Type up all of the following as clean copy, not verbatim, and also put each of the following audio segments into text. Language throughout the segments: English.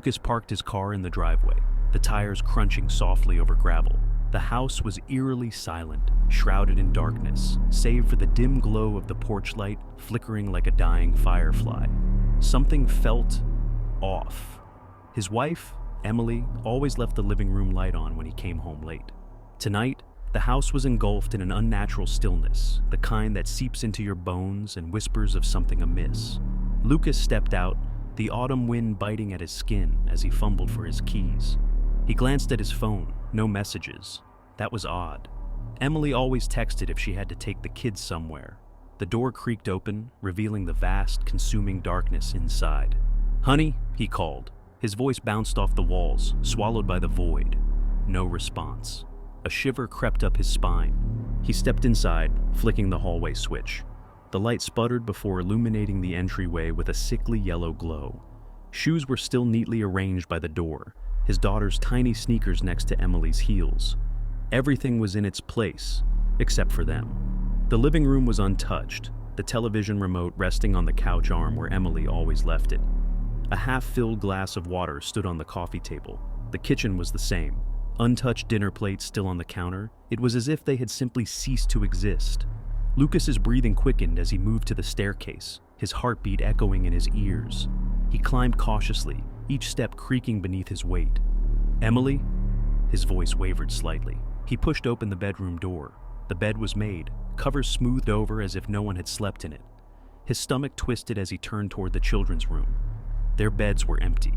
Lucas parked his car in the driveway, the tires crunching softly over gravel. The house was eerily silent, shrouded in darkness, save for the dim glow of the porch light flickering like a dying firefly. Something felt off. His wife, Emily, always left the living room light on when he came home late. Tonight, the house was engulfed in an unnatural stillness, the kind that seeps into your bones and whispers of something amiss. Lucas stepped out, the autumn wind biting at his skin as he fumbled for his keys. He glanced at his phone, no messages. That was odd. Emily always texted if she had to take the kids somewhere. The door creaked open, revealing the vast, consuming darkness inside. "Honey," he called. His voice bounced off the walls, swallowed by the void. No response. A shiver crept up his spine. He stepped inside, flicking the hallway switch. The light sputtered before illuminating the entryway with a sickly yellow glow. Shoes were still neatly arranged by the door, his daughter's tiny sneakers next to Emily's heels. Everything was in its place, except for them. The living room was untouched, the television remote resting on the couch arm where Emily always left it. A half-filled glass of water stood on the coffee table. The kitchen was the same. Untouched dinner plates still on the counter. It was as if they had simply ceased to exist. Lucas's breathing quickened as he moved to the staircase, his heartbeat echoing in his ears. He climbed cautiously, each step creaking beneath his weight. "Emily?" His voice wavered slightly. He pushed open the bedroom door. The bed was made, covers smoothed over as if no one had slept in it. His stomach twisted as he turned toward the children's room. Their beds were empty.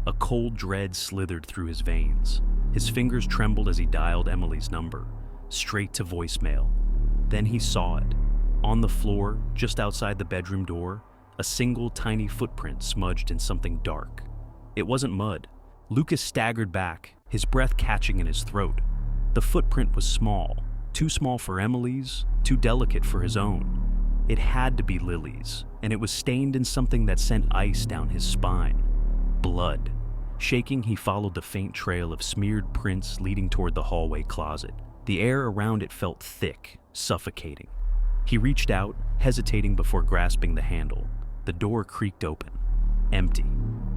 A cold dread slithered through his veins. His fingers trembled as he dialed Emily's number, straight to voicemail. Then he saw it. On the floor, just outside the bedroom door, a single tiny footprint smudged in something dark. It wasn't mud. Lucas staggered back, his breath catching in his throat. The footprint was small, too small for Emily's, too delicate for his own. It had to be Lily's, and it was stained in something that sent ice down his spine. Blood. Shaking, he followed the faint trail of smeared prints leading toward the hallway closet. The air around it felt thick, suffocating. He reached out, hesitating before grasping the handle. The door creaked open. Empty.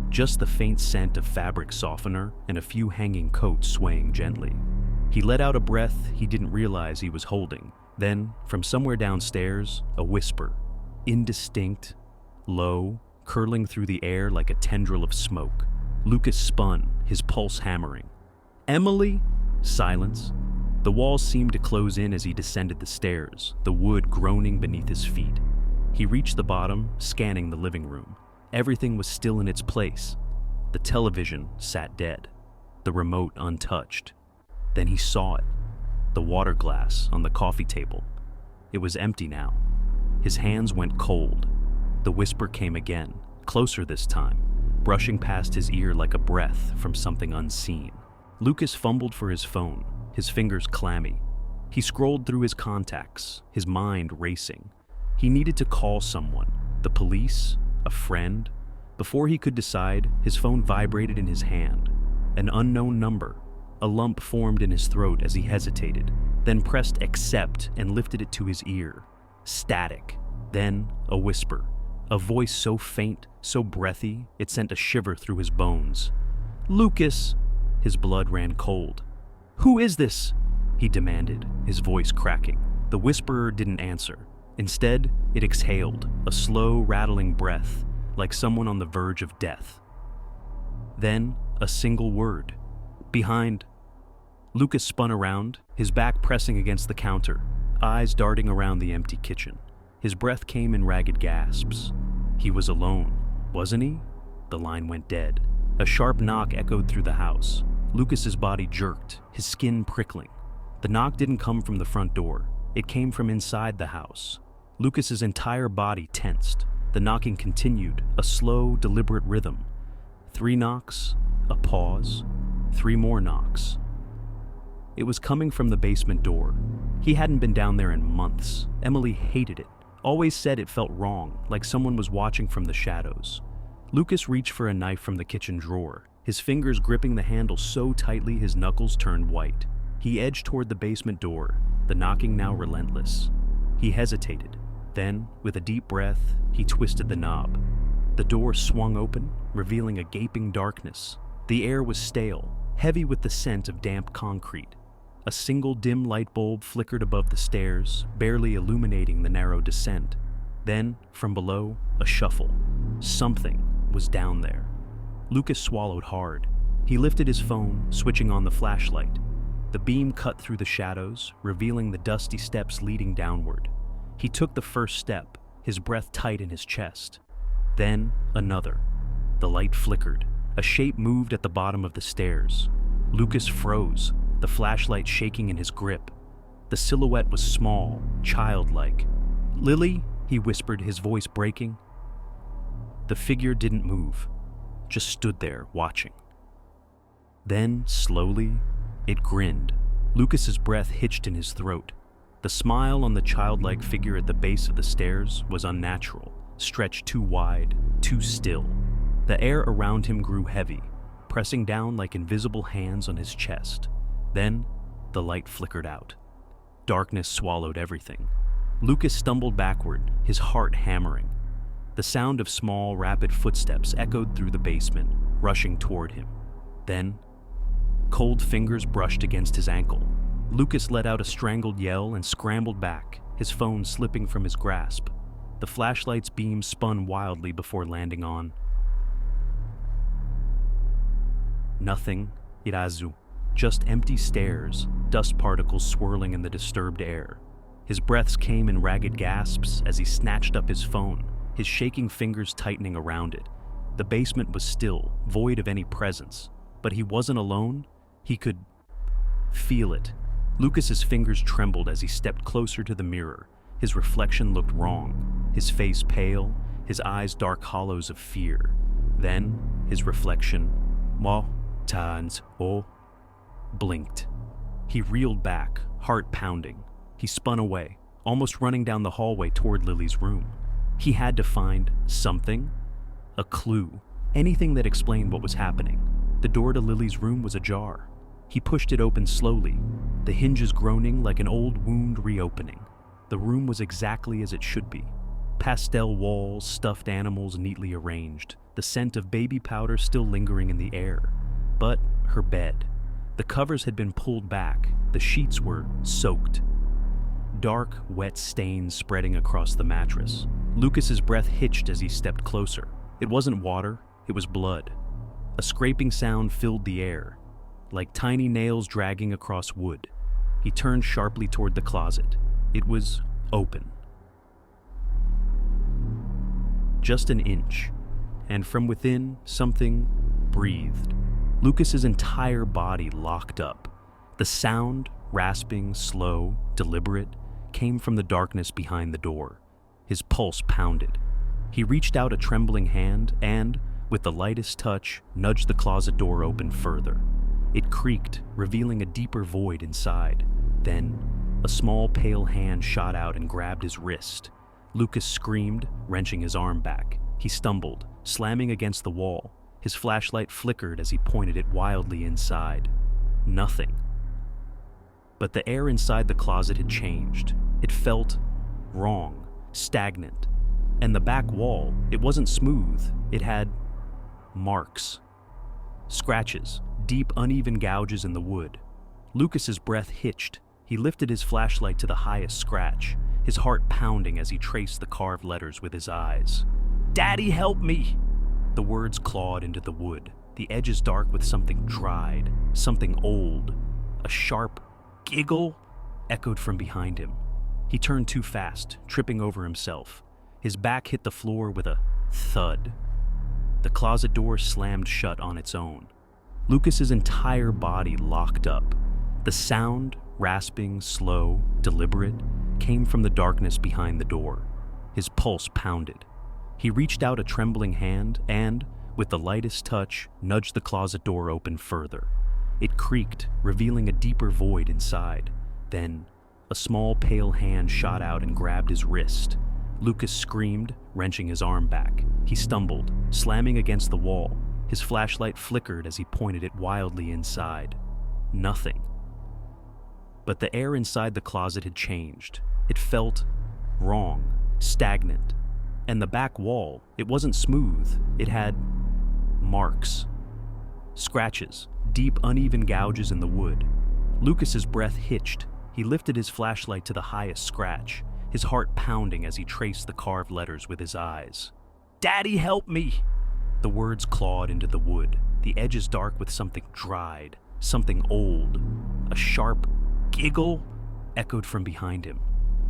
Just the faint scent of fabric softener and a few hanging coats swaying gently. He let out a breath he didn't realize he was holding. Then, from somewhere downstairs, a whisper. Indistinct, low, curling through the air like a tendril of smoke. Lucas spun, his pulse hammering. "Emily?" Silence. The walls seemed to close in as he descended the stairs, the wood groaning beneath his feet. He reached the bottom, scanning the living room. Everything was still in its place. The television sat dead, the remote untouched. Then he saw it. The water glass on the coffee table. It was empty now. His hands went cold. The whisper came again, closer this time, brushing past his ear like a breath from something unseen. Lucas fumbled for his phone, his fingers clammy. He scrolled through his contacts, his mind racing. He needed to call someone, the police, a friend. Before he could decide, his phone vibrated in his hand. An unknown number. A lump formed in his throat as he hesitated, then pressed accept and lifted it to his ear. Static. Then a whisper. A voice so faint, so breathy, it sent a shiver through his bones. "Lucas!" His blood ran cold. "Who is this?" he demanded, his voice cracking. The whisperer didn't answer. Instead, it exhaled, a slow, rattling breath, like someone on the verge of death. Then, a single word. "Behind." Lucas spun around, his back pressing against the counter, eyes darting around the empty kitchen. His breath came in ragged gasps. He was alone, wasn't he? The line went dead. A sharp knock echoed through the house. Lucas's body jerked, his skin prickling. The knock didn't come from the front door. It came from inside the house. Lucas's entire body tensed. The knocking continued, a slow, deliberate rhythm. 3 knocks, a pause, 3 more knocks. It was coming from the basement door. He hadn't been down there in months. Emily hated it. Always said it felt wrong, like someone was watching from the shadows. Lucas reached for a knife from the kitchen drawer, his fingers gripping the handle so tightly his knuckles turned white. He edged toward the basement door, the knocking now relentless. He hesitated. Then, with a deep breath, he twisted the knob. The door swung open, revealing a gaping darkness. The air was stale, heavy with the scent of damp concrete. A single dim light bulb flickered above the stairs, barely illuminating the narrow descent. Then, from below, a shuffle. Something was down there. Lucas swallowed hard. He lifted his phone, switching on the flashlight. The beam cut through the shadows, revealing the dusty steps leading downward. He took the first step, his breath tight in his chest. Then, another. The light flickered. A shape moved at the bottom of the stairs. Lucas froze, the flashlight shaking in his grip. The silhouette was small, childlike. "Lily?" he whispered, his voice breaking. The figure didn't move, just stood there, watching. Then, slowly, it grinned. Lucas's breath hitched in his throat. The smile on the childlike figure at the base of the stairs was unnatural, stretched too wide, too still. The air around him grew heavy, pressing down like invisible hands on his chest. Then, the light flickered out. Darkness swallowed everything. Lucas stumbled backward, his heart hammering. The sound of small, rapid footsteps echoed through the basement, rushing toward him. Then, cold fingers brushed against his ankle. Lucas let out a strangled yell and scrambled back, his phone slipping from his grasp. The flashlight's beam spun wildly before landing on nothing, Irazu. Just empty stairs, dust particles swirling in the disturbed air. His breaths came in ragged gasps as he snatched up his phone, his shaking fingers tightening around it. The basement was still, void of any presence, but he wasn't alone. He could feel it. Lucas's fingers trembled as he stepped closer to the mirror. His reflection looked wrong, his face pale, his eyes dark hollows of fear. Then, his reflection, blinked. He reeled back, heart pounding. He spun away, almost running down the hallway toward Lily's room. He had to find something, a clue, anything that explained what was happening. The door to Lily's room was ajar. He pushed it open slowly, the hinges groaning like an old wound reopening. The room was exactly as it should be. Pastel walls, stuffed animals neatly arranged, the scent of baby powder still lingering in the air. But her bed. The covers had been pulled back, the sheets were soaked. Dark, wet stains spreading across the mattress. Lucas's breath hitched as he stepped closer. It wasn't water, it was blood. A scraping sound filled the air, like tiny nails dragging across wood. He turned sharply toward the closet. It was open. Just an inch, and from within, something breathed. Lucas's entire body locked up. The sound, rasping, slow, deliberate, came from the darkness behind the door. His pulse pounded. He reached out a trembling hand and, with the lightest touch, nudged the closet door open further. It creaked, revealing a deeper void inside. Then, a small pale hand shot out and grabbed his wrist. Lucas screamed, wrenching his arm back. He stumbled, slamming against the wall. His flashlight flickered as he pointed it wildly inside. Nothing. But the air inside the closet had changed. It felt wrong, stagnant. And the back wall, it wasn't smooth. It had marks. Scratches, deep, uneven gouges in the wood. Lucas's breath hitched. He lifted his flashlight to the highest scratch, his heart pounding as he traced the carved letters with his eyes. "Daddy, help me!" The words clawed into the wood, the edges dark with something dried, something old. A sharp giggle echoed from behind him. He turned too fast, tripping over himself. His back hit the floor with a thud. The closet door slammed shut on its own. Lucas's entire body locked up. The sound, rasping, slow, deliberate, came from the darkness behind the door. His pulse pounded. He reached out a trembling hand and, with the lightest touch, nudged the closet door open further. It creaked, revealing a deeper void inside. Then, a small pale hand shot out and grabbed his wrist. Lucas screamed, wrenching his arm back. He stumbled, slamming against the wall. His flashlight flickered as he pointed it wildly inside. Nothing. But the air inside the closet had changed. It felt wrong, stagnant. And the back wall, it wasn't smooth. It had marks. Scratches, deep uneven gouges in the wood. Lucas's breath hitched. He lifted his flashlight to the highest scratch, his heart pounding as he traced the carved letters with his eyes. "Daddy, help me!" The words clawed into the wood, the edges dark with something dried, something old. A sharp giggle echoed from behind him.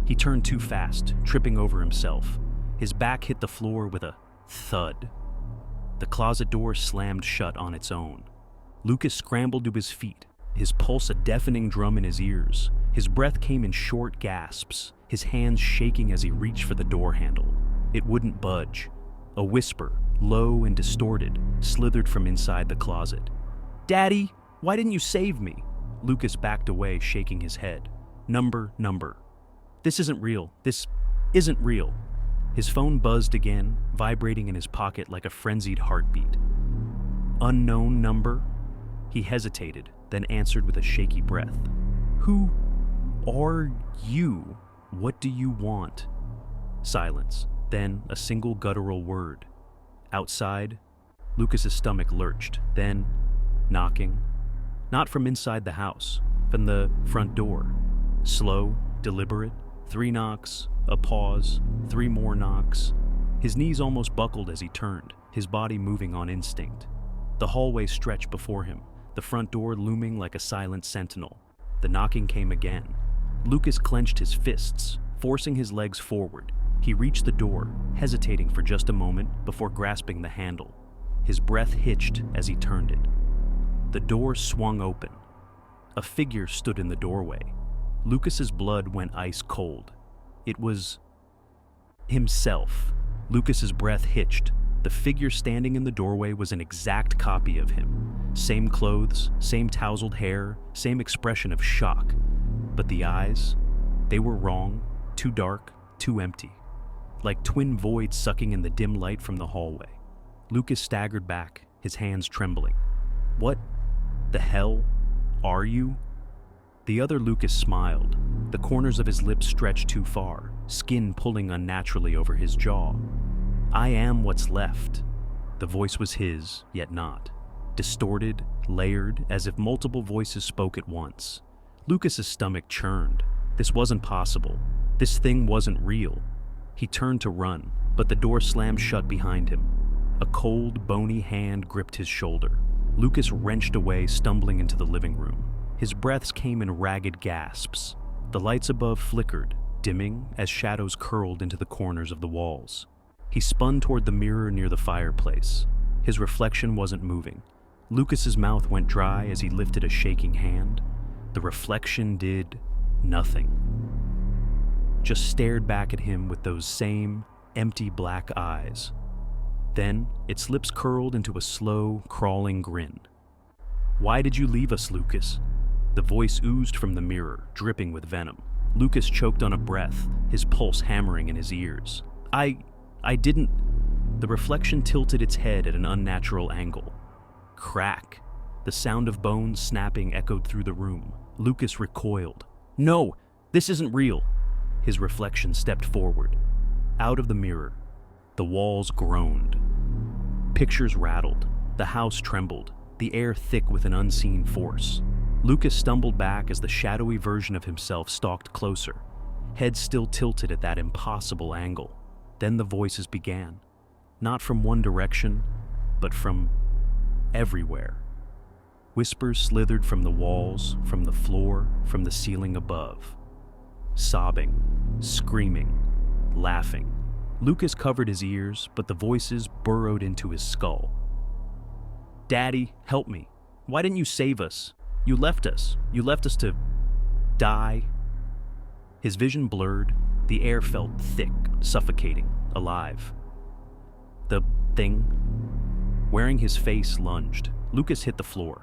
He turned too fast, tripping over himself. His back hit the floor with a thud. The closet door slammed shut on its own. Lucas scrambled to his feet, his pulse a deafening drum in his ears. His breath came in short gasps, his hands shaking as he reached for the door handle. It wouldn't budge. A whisper, low and distorted, slithered from inside the closet. "Daddy, why didn't you save me?" Lucas backed away, shaking his head. Number. This isn't real. This isn't real. His phone buzzed again, vibrating in his pocket like a frenzied heartbeat. Unknown number? He hesitated, then answered with a shaky breath. "Who are you? What do you want?" Silence, then a single guttural word. Outside, Lucas's stomach lurched, then knocking. Not from inside the house, from the front door. Slow, deliberate, 3 knocks, a pause, 3 more knocks. His knees almost buckled as he turned, his body moving on instinct. The hallway stretched before him, the front door looming like a silent sentinel. The knocking came again. Lucas clenched his fists, forcing his legs forward. He reached the door, hesitating for just a moment before grasping the handle. His breath hitched as he turned it. The door swung open. A figure stood in the doorway. Lucas's blood went ice cold. It was himself. Lucas's breath hitched. The figure standing in the doorway was an exact copy of him. Same clothes, same tousled hair, same expression of shock. But the eyes, they were wrong, too dark, too empty. Like twin voids sucking in the dim light from the hallway. Lucas staggered back, his hands trembling. "What the hell are you?" The other Lucas smiled. The corners of his lips stretched too far, skin pulling unnaturally over his jaw. "I am what's left." The voice was his, yet not. Distorted, layered, as if multiple voices spoke at once. Lucas's stomach churned. This wasn't possible. This thing wasn't real. He turned to run, but the door slammed shut behind him. A cold, bony hand gripped his shoulder. Lucas wrenched away, stumbling into the living room. His breaths came in ragged gasps. The lights above flickered, dimming as shadows curled into the corners of the walls. He spun toward the mirror near the fireplace. His reflection wasn't moving. Lucas's mouth went dry as he lifted a shaking hand. The reflection did nothing. Just stared back at him with those same empty black eyes. Then its lips curled into a slow, crawling grin. "Why did you leave us, Lucas?" The voice oozed from the mirror, dripping with venom. Lucas choked on a breath, his pulse hammering in his ears. I didn't..." The reflection tilted its head at an unnatural angle. Crack. The sound of bones snapping echoed through the room. Lucas recoiled. "No, this isn't real." His reflection stepped forward. Out of the mirror. The walls groaned. Pictures rattled. The house trembled, the air thick with an unseen force. Lucas stumbled back as the shadowy version of himself stalked closer, head still tilted at that impossible angle. Then the voices began. Not from one direction, but from everywhere. Whispers slithered from the walls, from the floor, from the ceiling above. Sobbing, screaming, laughing. Lucas covered his ears, but the voices burrowed into his skull. "Daddy, help me. Why didn't you save us? You left us. You left us to die." His vision blurred. The air felt thick, suffocating, alive. The thing, wearing his face, lunged. Lucas hit the floor.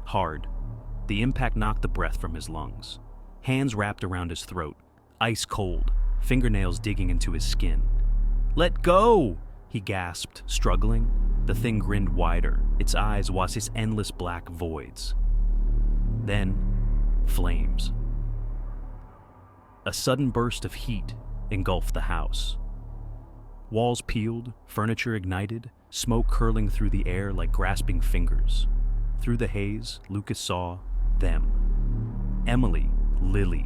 Hard. The impact knocked the breath from his lungs. Hands wrapped around his throat, ice cold, fingernails digging into his skin. "Let go!" he gasped, struggling. The thing grinned wider. Its eyes was its endless black voids. Then, flames. A sudden burst of heat engulfed the house. Walls peeled, furniture ignited, smoke curling through the air like grasping fingers. Through the haze, Lucas saw them. Emily, Lily,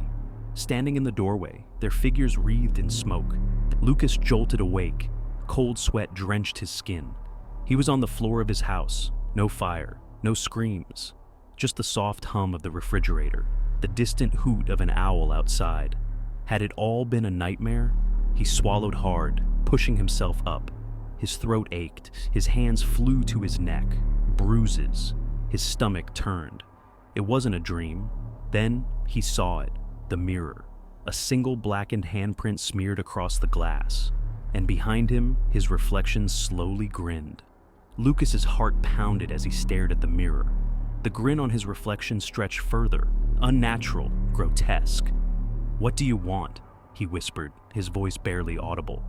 standing in the doorway, their figures wreathed in smoke. Lucas jolted awake. Cold sweat drenched his skin. He was on the floor of his house. No fire, no screams, just the soft hum of the refrigerator, the distant hoot of an owl outside. Had it all been a nightmare? He swallowed hard, pushing himself up. His throat ached, his hands flew to his neck. Bruises. His stomach turned. It wasn't a dream. Then he saw it, the mirror. A single blackened handprint smeared across the glass. And behind him, his reflection slowly grinned. Lucas's heart pounded as he stared at the mirror. The grin on his reflection stretched further, unnatural, grotesque. "What do you want?" he whispered, his voice barely audible.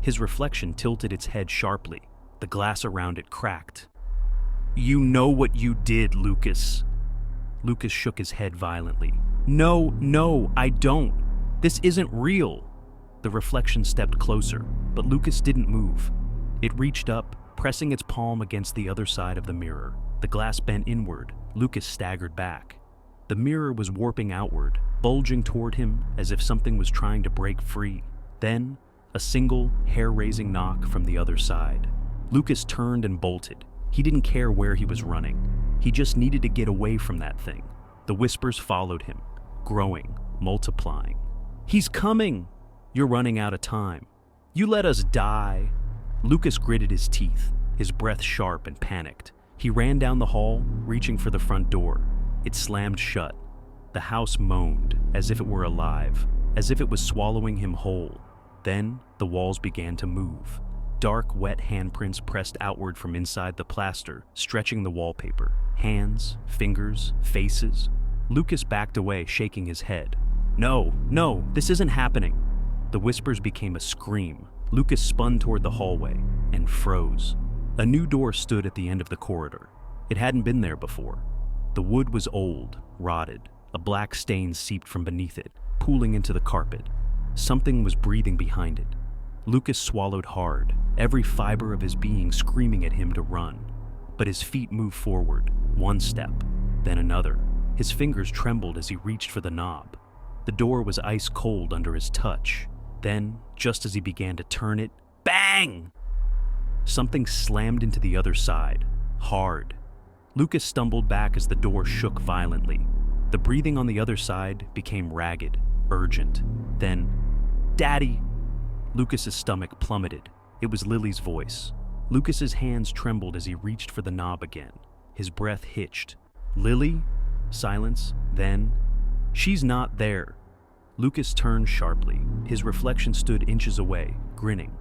His reflection tilted its head sharply. The glass around it cracked. "You know what you did, Lucas." Lucas shook his head violently. No, I don't. This isn't real." The reflection stepped closer, but Lucas didn't move. It reached up, pressing its palm against the other side of the mirror. The glass bent inward. Lucas staggered back. The mirror was warping outward, bulging toward him as if something was trying to break free. Then, a single, hair-raising knock from the other side. Lucas turned and bolted. He didn't care where he was running. He just needed to get away from that thing. The whispers followed him, growing, multiplying. "He's coming! You're running out of time. You let us die." Lucas gritted his teeth, his breath sharp and panicked. He ran down the hall, reaching for the front door. It slammed shut. The house moaned, as if it were alive, as if it was swallowing him whole. Then, the walls began to move. Dark, wet handprints pressed outward from inside the plaster, stretching the wallpaper. Hands, fingers, faces. Lucas backed away, shaking his head. No, this isn't happening." The whispers became a scream. Lucas spun toward the hallway and froze. A new door stood at the end of the corridor. It hadn't been there before. The wood was old, rotted. A black stain seeped from beneath it, pooling into the carpet. Something was breathing behind it. Lucas swallowed hard, every fiber of his being screaming at him to run. But his feet moved forward, one step, then another. His fingers trembled as he reached for the knob. The door was ice cold under his touch. Then, just as he began to turn it, bang! Something slammed into the other side, hard. Lucas stumbled back as the door shook violently. The breathing on the other side became ragged, urgent. Then, "Daddy!" Lucas's stomach plummeted. It was Lily's voice. Lucas's hands trembled as he reached for the knob again. His breath hitched. "Lily?" Silence. Then, "She's not there." Lucas turned sharply. His reflection stood inches away, grinning.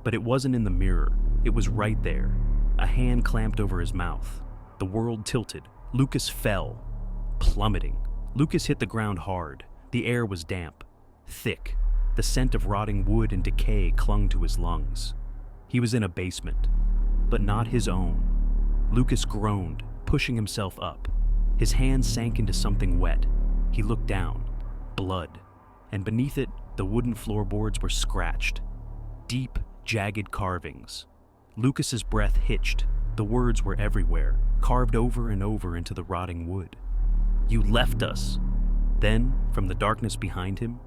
But it wasn't in the mirror. It was right there. A hand clamped over his mouth. The world tilted. Lucas fell, plummeting. Lucas hit the ground hard. The air was damp, thick. The scent of rotting wood and decay clung to his lungs. He was in a basement, but not his own. Lucas groaned, pushing himself up. His hand sank into something wet. He looked down. Blood. And beneath it, the wooden floorboards were scratched. Deep, jagged carvings. Lucas's breath hitched. The words were everywhere, carved over and over into the rotting wood. "You left us." Then, from the darkness behind him,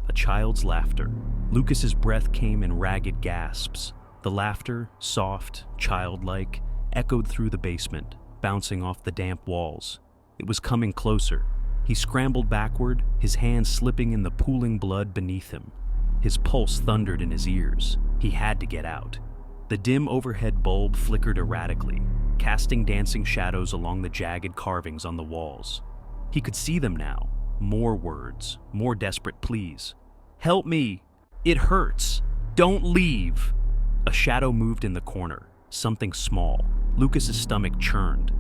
a child's laughter. Lucas's breath came in ragged gasps. The laughter, soft, childlike, echoed through the basement, bouncing off the damp walls. It was coming closer. He scrambled backward, his hands slipping in the pooling blood beneath him. His pulse thundered in his ears. He had to get out. The dim overhead bulb flickered erratically, casting dancing shadows along the jagged carvings on the walls. He could see them now. More words, more desperate pleas. "Help me! It hurts! Don't leave!" A shadow moved in the corner, something small. Lucas's stomach churned.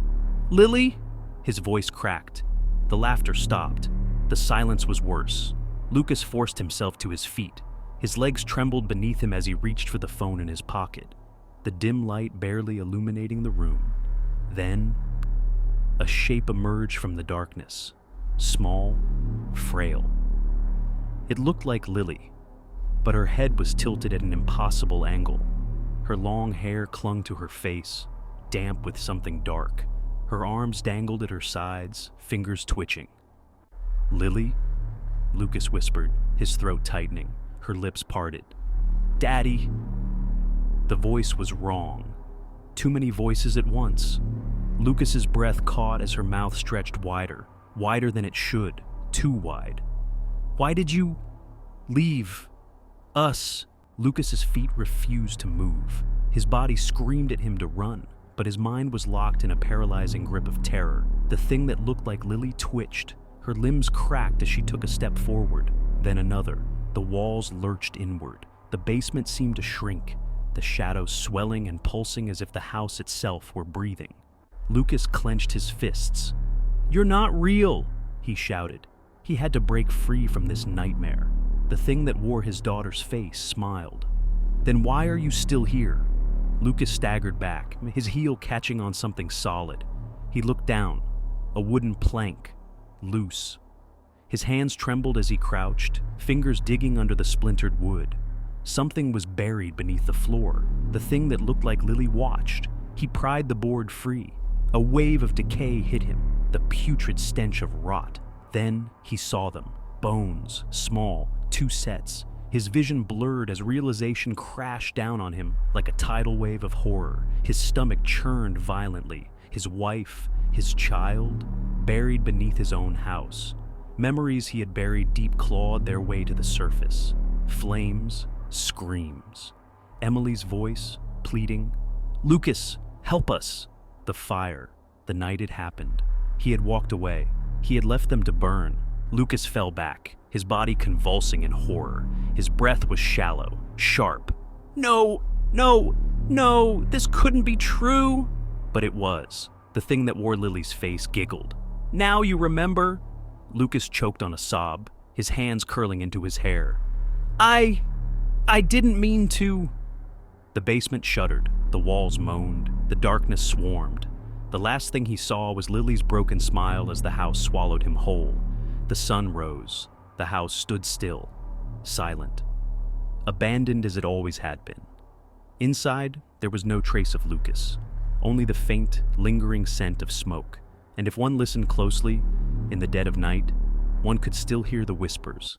"Lily?" His voice cracked. The laughter stopped. The silence was worse. Lucas forced himself to his feet. His legs trembled beneath him as he reached for the phone in his pocket, the dim light barely illuminating the room. Then, a shape emerged from the darkness, small, frail. It looked like Lily, but her head was tilted at an impossible angle. Her long hair clung to her face, damp with something dark. Her arms dangled at her sides, fingers twitching. "Lily?" Lucas whispered, his throat tightening, her lips parted. "Daddy?" The voice was wrong. Too many voices at once. Lucas's breath caught as her mouth stretched wider, wider than it should, too wide. "Why did you leave us?" Lucas's feet refused to move. His body screamed at him to run, but his mind was locked in a paralyzing grip of terror. The thing that looked like Lily twitched. Her limbs cracked as she took a step forward, then another. The walls lurched inward. The basement seemed to shrink, the shadows swelling and pulsing as if the house itself were breathing. Lucas clenched his fists. "You're not real!" he shouted. He had to break free from this nightmare. The thing that wore his daughter's face smiled. "Then why are you still here?" Lucas staggered back, his heel catching on something solid. He looked down, a wooden plank, loose. His hands trembled as he crouched, fingers digging under the splintered wood. Something was buried beneath the floor, the thing that looked like Lily watched. He pried the board free. A wave of decay hit him, the putrid stench of rot. Then he saw them, bones, small, 2 sets. His vision blurred as realization crashed down on him like a tidal wave of horror. His stomach churned violently. His wife, his child, buried beneath his own house. Memories he had buried deep clawed their way to the surface. Flames, screams. Emily's voice, pleading, "Lucas, help us!" The fire, the night it happened. He had walked away. He had left them to burn. Lucas fell back, his body convulsing in horror. His breath was shallow, sharp. "No, no, no, this couldn't be true!" But it was. The thing that wore Lily's face giggled. "Now you remember?" Lucas choked on a sob, his hands curling into his hair. I didn't mean to." The basement shuddered, the walls moaned, the darkness swarmed. The last thing he saw was Lily's broken smile as the house swallowed him whole. The sun rose. The house stood still, silent, abandoned as it always had been. Inside, there was no trace of Lucas, only the faint, lingering scent of smoke. And if one listened closely, in the dead of night, one could still hear the whispers,